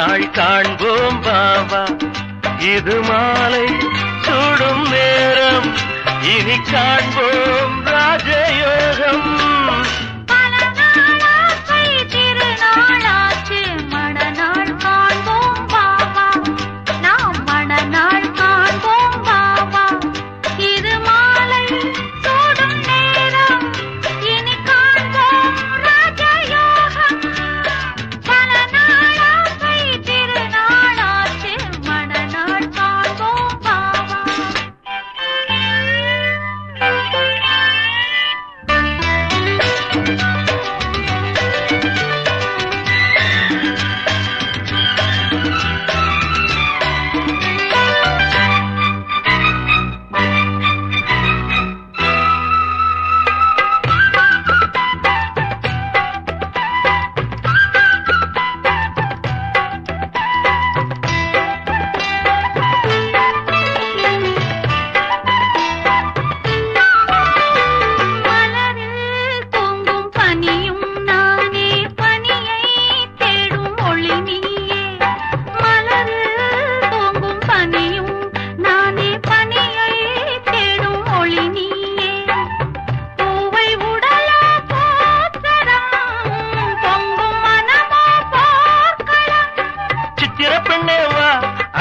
மணநாள் காண்போம் பாபா. இது மாலை சூடும் நேரம், இனி காண்போம் ராஜயோகம்.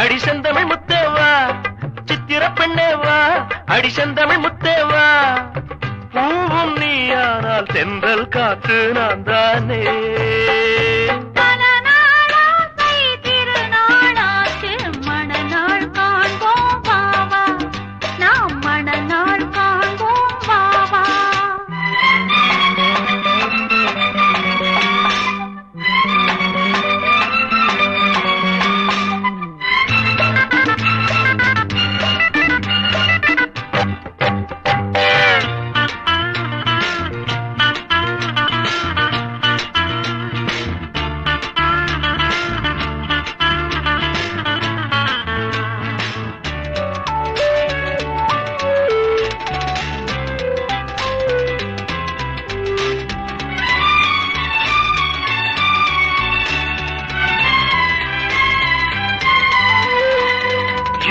அடிசந்தமிழ் முத்தேவா, சித்திர பெண்ணேவா, அடிசந்தமிழ் முத்தேவா. பூவும் நீயானால் தென்றல் காற்று நான் தானே.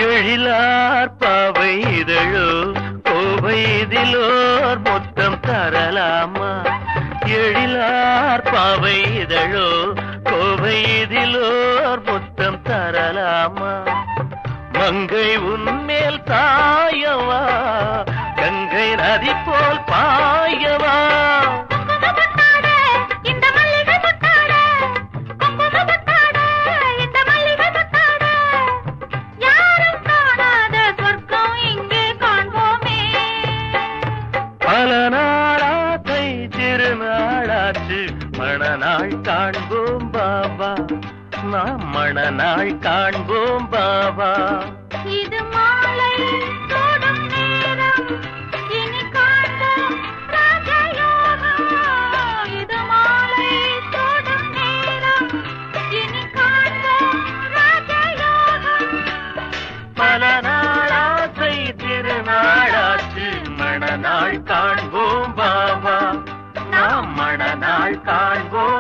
எழிலார் பாவை இதழோ கோவை இதிலோர் மொத்தம் தரலாமா. எழிலார் பாவை இதழோ கோவை இதிலோர் மொத்தம் தரலாமா. மங்கை உன்மேல் தாயவா, கங்கை நதி போல் பாயவா. பல நாளாசை திருநாளாச்சு, மணநாள் காண்போம் பாபா. நாம் மணநாள் காண்போம் பாபா. இது மாலை சூடும் நேரம், இனி காண்போம் ராஜயோகம். இது மாலை சூடும் நேரம், இனி காண்போம் ராஜயோகம். பல நாளாசை திருநாளாச்சு, மணநாள் காண்போம் பாபா. நாம் மணநாள் காண்போம்.